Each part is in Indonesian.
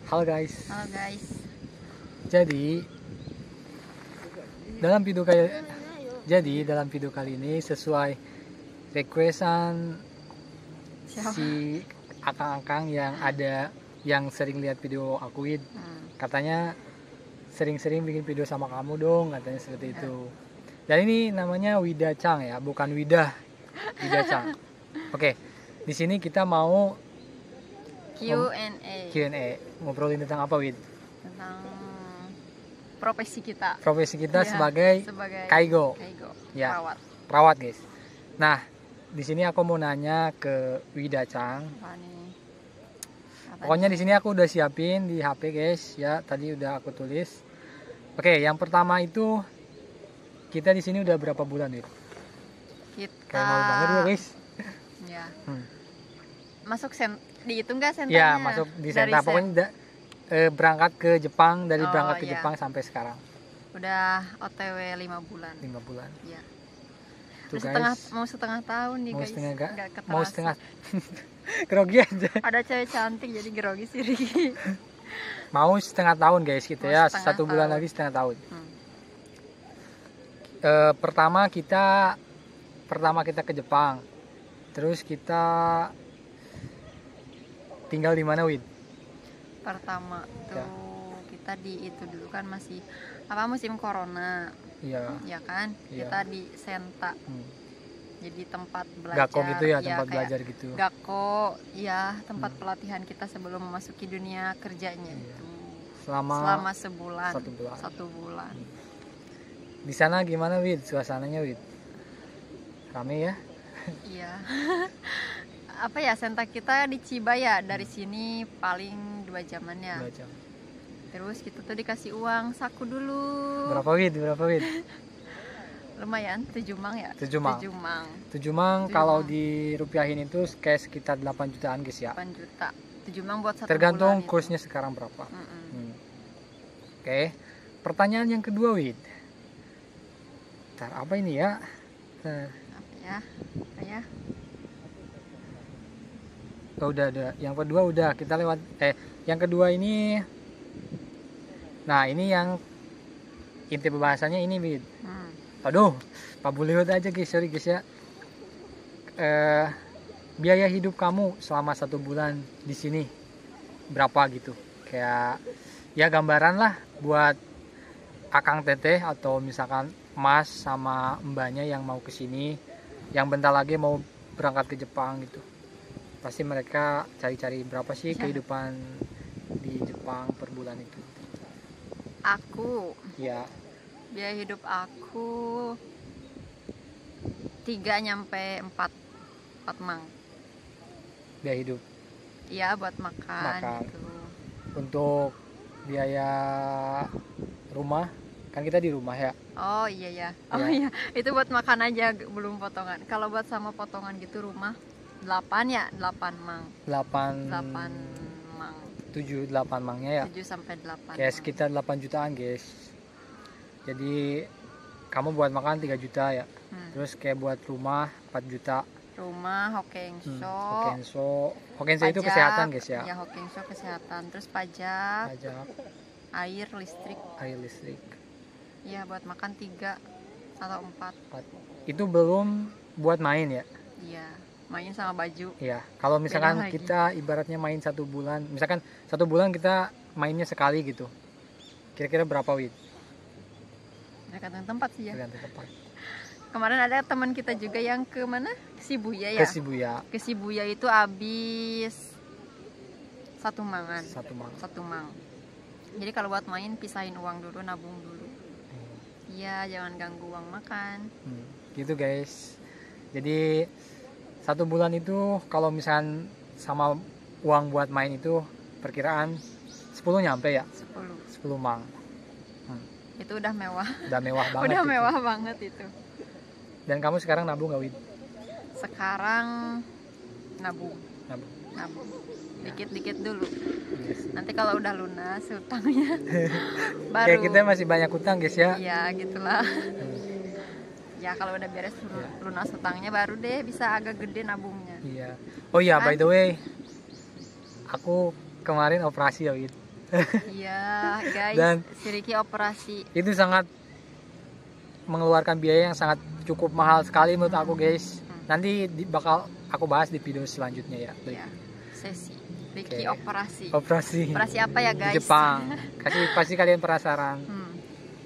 Halo guys. Halo guys. Jadi dalam video kali ini sesuai requestan si akang-akang yang ada yang sering lihat video aku, katanya sering-sering bikin video sama kamu dong, katanya seperti itu. Dan ini namanya Wida Chang ya, bukan Wida Chang. Oke, di sini kita mau Q&A. Ngobrolin tentang apa, Wid? Tentang profesi kita. Ya, sebagai Kaigo. Ya, perawat, guys. Nah, di sini aku mau nanya ke Wida Chang. Pokoknya di sini aku udah siapin di HP, guys. Ya, tadi udah aku tulis. Oke, yang pertama itu kita di sini udah berapa bulan, Wid? Kayak malu banget ya, guys. Ya. Masuk dihitung nggak sentanya? Ya, masuk di senta. Pokoknya berangkat ke Jepang, berangkat ke Jepang sampai sekarang. Udah OTW 5 bulan. 5 bulan. Iya. Tuh, mau setengah tahun nih, guys. Mau setengah. Grogi aja. Ada cewek cantik jadi grogi sih, Riki. Mau setengah tahun, guys, gitu ya. 1 bulan lagi setengah tahun. Pertama kita ke Jepang. Terus kita tinggal di mana, Wid? Pertama tuh kita di itu dulu kan masih musim corona. Iya. Ya kan? Iya. Kita di Senta. Jadi tempat belajar. Gakko gitu ya, tempat belajar gitu. Gakko, ya, tempat pelatihan kita sebelum memasuki dunia kerjanya itu. Selama sebulan. 1 bulan. Di sana gimana, Wid? Suasananya, Wid? Rame ya? Iya. Apa ya, Senta kita di Chiba ya, dari sini paling 2 jaman ya. 2 jam. Terus kita tuh dikasih uang saku dulu. Berapa, Wid? Lumayan, 7 mang ya. 7 mang kalau dirupiahin itu kayak sekitar 8 jutaan, guys ya. 8 juta. 7 mang buat 1 tergantung bulan kursnya sekarang berapa. Oke. Pertanyaan yang kedua, Wid. Apa ini ya? Apa ya? Oh, udah. Yang kedua udah kita lewat. Yang kedua ini. Nah, ini yang inti pembahasannya ini, Wid. Aduh, Pak Buliwet aja, guys. Sorry, guys ya. Biaya hidup kamu selama 1 bulan di sini berapa gitu? Kayak ya gambaran lah buat akang teteh atau misalkan Mas sama mbaknya yang mau ke sini, yang bentar lagi mau berangkat ke Jepang gitu. Pasti mereka cari-cari berapa sih kehidupan di Jepang per bulan itu. Aku. Ya. Biaya hidup aku 3-4 mang. Biaya hidup. Iya, buat makan. Gitu. Untuk biaya rumah, kan kita di rumah ya. Oh iya ya. Oh iya, itu buat makan aja, belum potongan. Kalau buat sama potongan gitu rumah 8 mang. 8 mang. 7-8 mangnya ya. 7-8. Kayak sekitar 8 jutaan, guys. Jadi kamu buat makan 3 juta ya. Terus kayak buat rumah 4 juta. Rumah, Hokenso itu kesehatan, guys ya. Ya, Hokenso kesehatan. Terus pajak. Air listrik. Ya, buat makan 3 atau 4. Itu belum buat main ya? Iya, main sama baju. Iya, kalau misalkan kita ibaratnya main 1 bulan, misalkan 1 bulan kita mainnya sekali gitu, kira-kira berapa, Wid? Tergantung tempat sih ya. Tergantung tempat. Kemarin ada teman kita juga yang ke mana? Ke Shibuya ya? Ke Shibuya itu habis 1 mangan. 1 mang. Jadi kalau buat main pisahin uang dulu, nabung dulu. Iya, jangan ganggu uang makan. Gitu, guys. Jadi 1 bulan itu kalau misalkan sama uang buat main itu perkiraan 10 nyampe ya? 10 mang. Itu udah mewah. Udah mewah banget. Udah mewah banget itu. Dan kamu sekarang nabung gak, Wid? Sekarang nabung. Dikit-dikit dulu. Nanti kalau udah lunas hutangnya baru. Kayak kita masih banyak hutang, guys ya. Iya, gitulah. Ya kalau udah beres lunas hutangnya baru deh bisa agak gede nabungnya. Iya. Oh iya, by the way, aku kemarin operasi ya, Wid. Iya guys, dan si Ricky operasi itu sangat mengeluarkan biaya yang sangat cukup mahal sekali menurut aku guys. Nanti bakal aku bahas di video selanjutnya ya. Iya, sesi Ricky operasi apa ya guys? Di Jepang. Pasti kalian penasaran.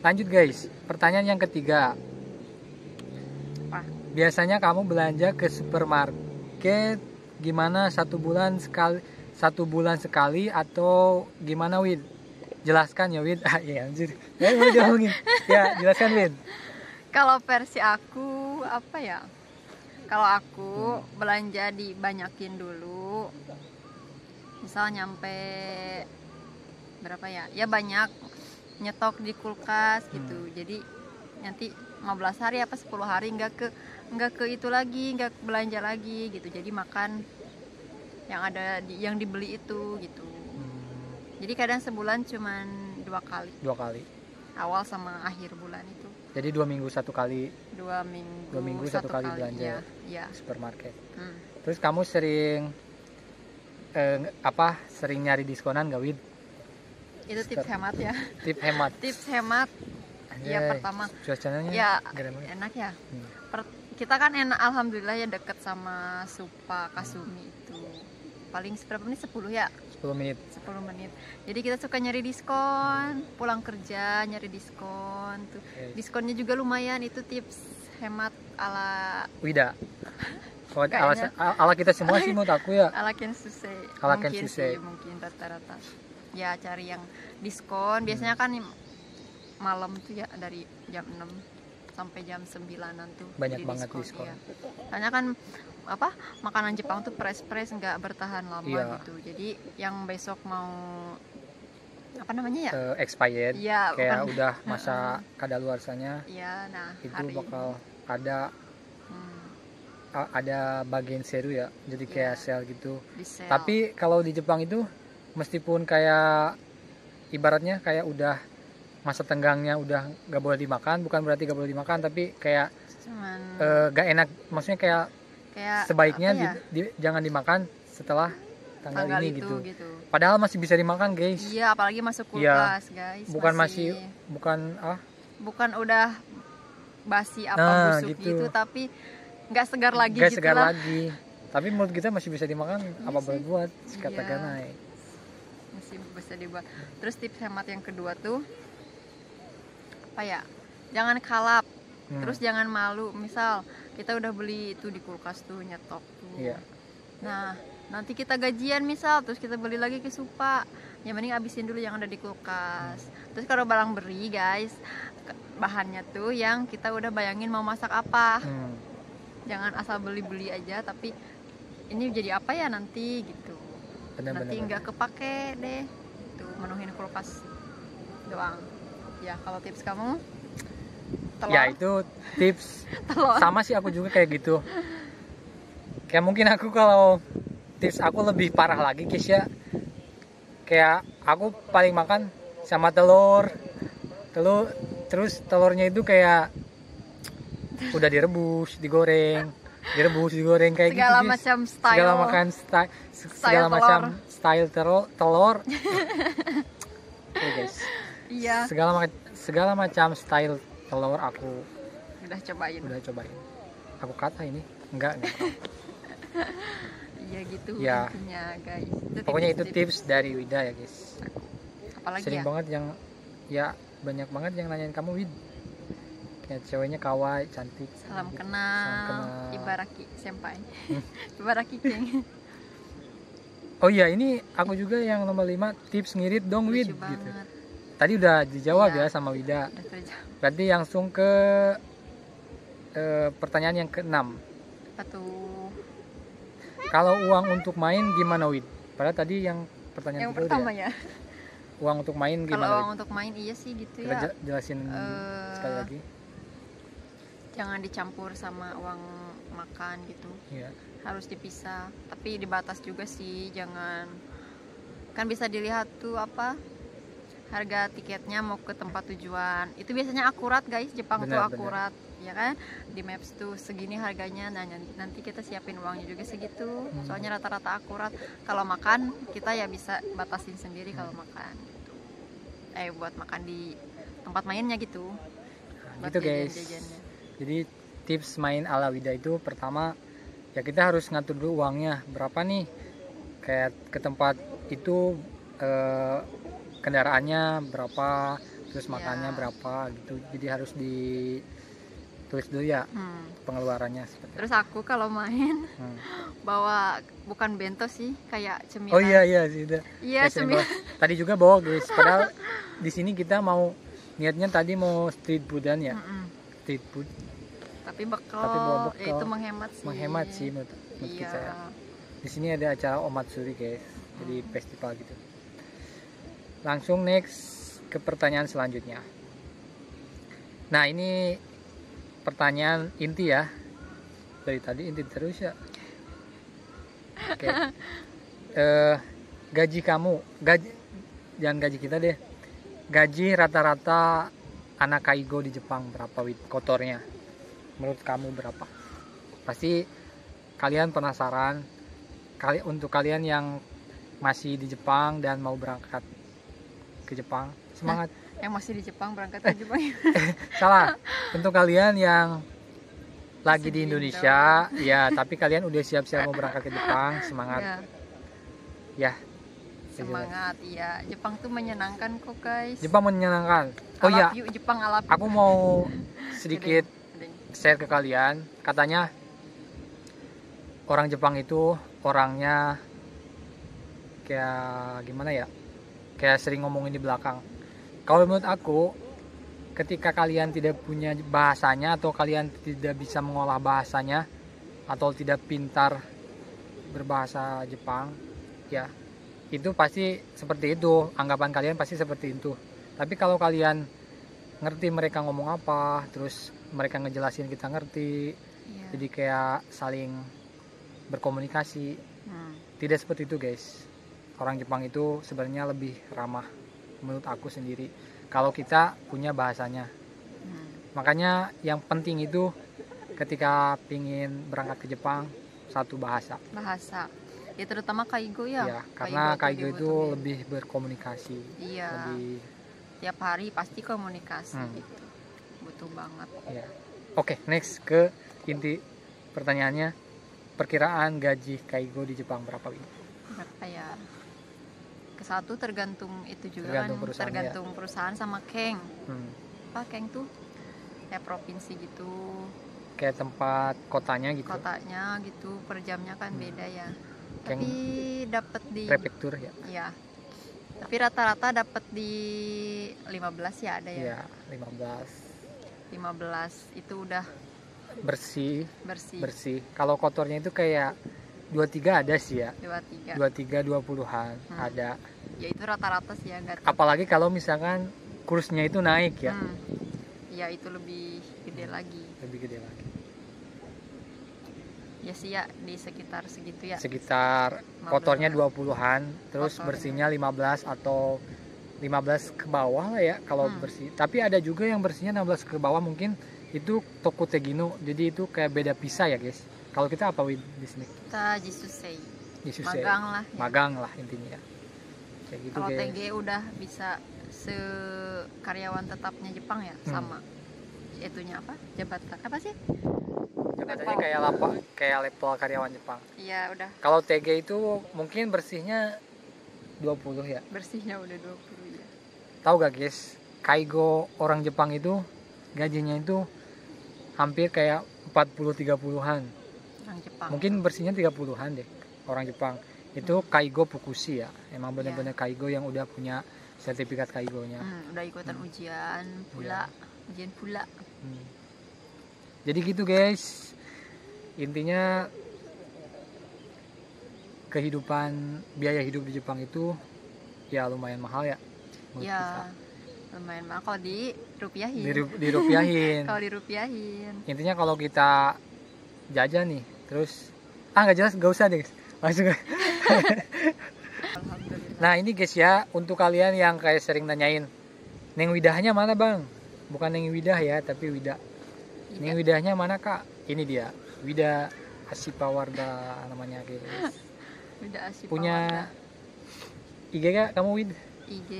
Lanjut guys, pertanyaan yang ketiga. Biasanya kamu belanja ke supermarket gimana, satu bulan sekali atau gimana Wid? Jelaskan ya Wid. Iya anjir. Ya jelaskan Wid. Kalau versi aku apa ya? Kalau aku belanja dibanyakin dulu. Misal nyampe berapa ya? Ya banyak, nyetok di kulkas gitu. Jadi nanti 15 hari apa 10 hari nggak ke itu lagi, nggak belanja lagi gitu. Jadi makan yang ada yang dibeli itu gitu. Jadi kadang sebulan cuman 2 kali. Awal sama akhir bulan itu. Jadi 2 minggu satu kali. 2 minggu satu kali belanja ya. Supermarket. Terus kamu sering sering nyari diskonan gak Wid? Itu tips hemat ya. Tips hemat. Ya pertama. Cuacanya ya enak ya. Kita kan enak, alhamdulillah ya, deket sama Supa Kasumi itu. Paling berapa menit? 10 ya? 10 menit. Jadi kita suka nyari diskon, pulang kerja nyari diskon tuh. Diskonnya juga lumayan, itu tips hemat ala Wida. Ala kita semua sih menurut aku ya. Ala Kensuse. Mungkin rata-rata. Ya cari yang diskon, biasanya kan malam tuh ya, dari jam 6 sampai jam 9-an tuh banyak banget diskon. Ya. Soalnya kan makanan Jepang tuh press nggak bertahan lama gitu. Jadi yang besok mau expired ya, kayak udah masa kadaluarsanya ya, nah itu bakal ada bagian seru ya, jadi kayak sale gitu. Tapi kalau di Jepang itu meskipun kayak ibaratnya kayak udah masa tenggangnya udah nggak boleh dimakan, bukan berarti nggak boleh dimakan, tapi kayak gak enak, maksudnya kayak sebaiknya jangan dimakan setelah tanggal ini gitu. Padahal masih bisa dimakan guys. Iya, apalagi masuk kulkas guys. Bukan udah basi busuk gitu, tapi nggak segar lagi gitu lagi. Tapi menurut kita masih bisa dimakan, apa boleh buat katakan naik. Masih bisa dibuat. Terus tips hemat yang kedua tuh jangan kalap. Terus jangan malu, misal kita udah beli itu di kulkas tuh, nyetok tuh. Nah nanti kita gajian misal, terus kita beli lagi ke Supa, yang mending abisin dulu yang ada di kulkas. Terus kalau barang beri guys, bahannya tuh yang kita udah bayangin mau masak apa. Jangan asal beli aja, tapi ini jadi apa ya nanti gitu. Nanti nggak kepake deh, tuh menuhin kulkas doang. Ya kalau tips kamu? Telur. Ya itu tips sama sih, aku juga kayak gitu. Kayak mungkin aku kalau tips aku lebih parah lagi guys ya. Kayak aku paling makan sama telur, terus telurnya itu kayak udah direbus, digoreng kayak segala gitu. Macam style. Segala macam style telur. Oke guys. Iya. Segala macam style telur aku udah cobain. Aku kata ini enggak. Iya gitu ya. Intinya guys. Pokoknya itu tips dari Wida ya guys. Apalagi sering banget yang banyak banget yang nanyain kamu Wid. Kayak ceweknya kawaii, cantik. Salam kenal. Ibaraki senpai. Ibaraki King. Oh iya, ini aku juga yang nomor 5, tips ngirit dong Wid gitu. Tadi udah dijawab ya sama Wida. Berarti langsung ke pertanyaan yang ke-6. Apa tuh? Kalau uang untuk main gimana Wid? Padahal tadi yang pertanyaan yang pertama ya. Uang untuk main gimana? Kalau uang untuk main iya sih gitu ya. Jelasin sekali lagi. Jangan dicampur sama uang makan gitu. Iya. Harus dipisah. Tapi dibatas juga sih, jangan. Kan bisa dilihat tuh harga tiketnya mau ke tempat tujuan. Itu biasanya akurat guys, Jepang tuh akurat. Ya kan, di Maps tuh segini harganya. Nah nanti kita siapin uangnya juga segitu. Soalnya rata-rata akurat. Kalau makan kita ya bisa batasin sendiri kalau makan. Buat makan di tempat mainnya gitu. Nah, gitu guys. Jadi tips main ala Wida itu pertama ya kita harus ngatur dulu uangnya berapa nih. Kayak ke tempat itu kendaraannya berapa, terus makannya berapa gitu. Jadi harus ditulis dulu ya pengeluarannya. Terus aku kalau main bawa bukan bento sih, kayak cemilan. Oh iya sih. Iya cemilan. Tadi juga bawa guys. Padahal di sini kita mau niatnya tadi mau street foodan ya. Street food. Tapi bawa bekal. Ya itu menghemat sih menurut kita ya. Di sini ada acara Omatsuri guys. Jadi festival gitu. Langsung next ke pertanyaan selanjutnya. Nah ini pertanyaan inti ya. Dari tadi inti terus ya. Oke. Gaji kamu, jangan gaji kita deh. Gaji rata-rata anak kaigo di Jepang berapa kotornya? Menurut kamu berapa? Pasti kalian penasaran. Untuk kalian yang masih di Jepang dan mau berangkat ke Jepang, semangat. Yang masih di Jepang berangkat ke Jepang. Salah. Untuk kalian yang lagi di Indonesia ya, tapi kalian udah siap-siap mau berangkat ke Jepang, semangat. Ya. Semangat, iya. Jepang tuh menyenangkan kok, guys. Jepang menyenangkan. Oh iya. Jepang alap. Aku mau sedikit share ke kalian. Katanya orang Jepang itu orangnya kayak gimana ya? Kayak sering ngomongin di belakang. Kalau menurut aku, ketika kalian tidak punya bahasanya atau kalian tidak bisa mengolah bahasanya atau tidak pintar berbahasa Jepang, ya itu pasti seperti itu. Anggapan kalian pasti seperti itu. Tapi kalau kalian ngerti mereka ngomong apa, terus mereka ngejelasin kita ngerti, jadi kayak saling berkomunikasi. Tidak seperti itu guys. Orang Jepang itu sebenarnya lebih ramah menurut aku sendiri kalau kita punya bahasanya. Makanya yang penting itu ketika pingin berangkat ke Jepang, satu bahasa ya, terutama kaigo ya, karena kaigo itu lebih berkomunikasi. Lebih... tiap hari pasti komunikasi gitu, butuh banget ya. Oke, next ke inti pertanyaannya, perkiraan gaji kaigo di Jepang berapa ya? Satu tergantung itu juga tergantung perusahaan sama keng. Keng tuh kayak provinsi gitu, kayak tempat kotanya gitu per jamnya kan beda ya. Keng, tapi dapat di prefektur ya. Iya. Tapi rata-rata dapat di 15 ya ada ya. Iya, 15 itu udah bersih. Kalau kotornya itu kayak 23 ada sih ya. 23 20-an ada. Ya itu rata-rata sih ya, apalagi kalau misalkan kursnya itu naik ya. Ya itu lebih gede lagi. Ya sih ya, di sekitar segitu ya. Sekitar kotornya 20-an, terus bersihnya 15 atau 15 ke bawah lah ya kalau bersih. Tapi ada juga yang bersihnya 16 ke bawah, mungkin itu toko tegino. Jadi itu kayak beda pisah ya guys. Kalau kita apa di sini? Kita jisusei. Magang lah intinya. Kayak gitu kalau TG udah bisa karyawan tetapnya Jepang ya, sama. Itunya apa? Jabatan apa sih? Jabatannya kayak level karyawan Jepang. Iya, udah. Kalau TG itu mungkin bersihnya 20 ya. Bersihnya udah 20 ya. Tahu gak guys? Kaigo orang Jepang itu gajinya itu hampir kayak 40-30-an. Orang Jepang. Mungkin bersihnya 30-an deh orang Jepang. Itu kaigo fukushi ya. Emang benar-benar kaigo yang udah punya sertifikat kaigonya. Udah ikutan ujian pula. Jadi gitu guys. Intinya biaya hidup di Jepang itu ya lumayan mahal ya. Ya, lumayan mahal kalau dirupiahin. Kalau dirupiahin. Intinya kalau kita jajan nih, terus nggak jelas, nggak usah deh, langsung. Nah ini guys ya, untuk kalian yang kayak sering nanyain, Neng Widahnya mana bang? Bukan Neng Widah ya, tapi Wida. Neng Widahnya mana kak? Ini dia, Wida Asipawarda namanya guys. Wida Asipawarda. Punya IG gak kamu Wid? IG.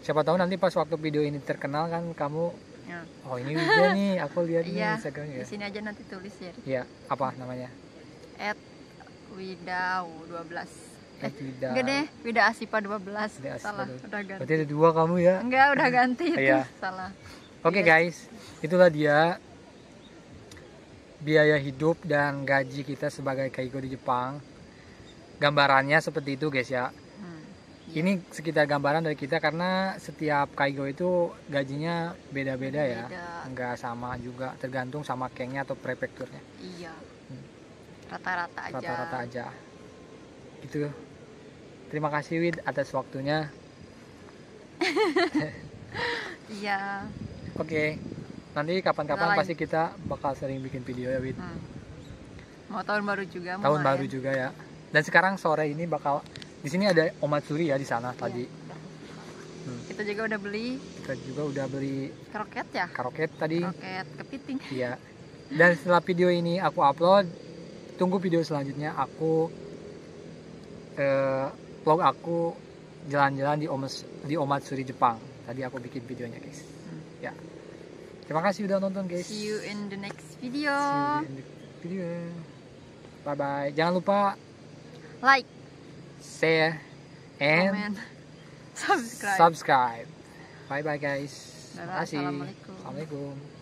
Siapa tahu nanti pas waktu video ini terkenal kan kamu, ya. Oh ini Wida nih, aku lihat nih Instagramnya. Di sini aja nanti tulis ya. Iya, apa namanya? @widau12. Wida. Enggak deh, Wida Asipa 12. Salah, udah ganti. Berarti ada 2 kamu ya? Enggak, udah ganti itu. Iya. Salah. Oke guys, itulah dia biaya hidup dan gaji kita sebagai kaigo di Jepang. Gambarannya seperti itu guys ya. Ini sekitar gambaran dari kita karena setiap kaigo itu gajinya beda-beda ya. Enggak sama juga, tergantung sama kengnya atau prefekturnya. Iya. Rata-rata aja. Rata-rata aja. Gitu. Terima kasih Wid atas waktunya. Iya. Oke. Nanti kapan-kapan pasti kita bakal sering bikin video ya Wid. Mau tahun baru juga. Tahun baru juga ya. Dan sekarang sore ini bakal di sini ada omatsuri ya di sana tadi. Kita juga udah beli. Kita juga udah beli karoket ya. Karoket tadi. Karoket kepiting. Iya. Dan setelah video ini aku upload, tunggu video selanjutnya aku vlog aku jalan-jalan di omatsuri Jepang. Tadi aku bikin videonya guys. Ya. Terima kasih udah nonton guys. See you in the next video. Bye bye. Jangan lupa like, share, and subscribe. Bye bye guys. Terima kasih. Assalamualaikum.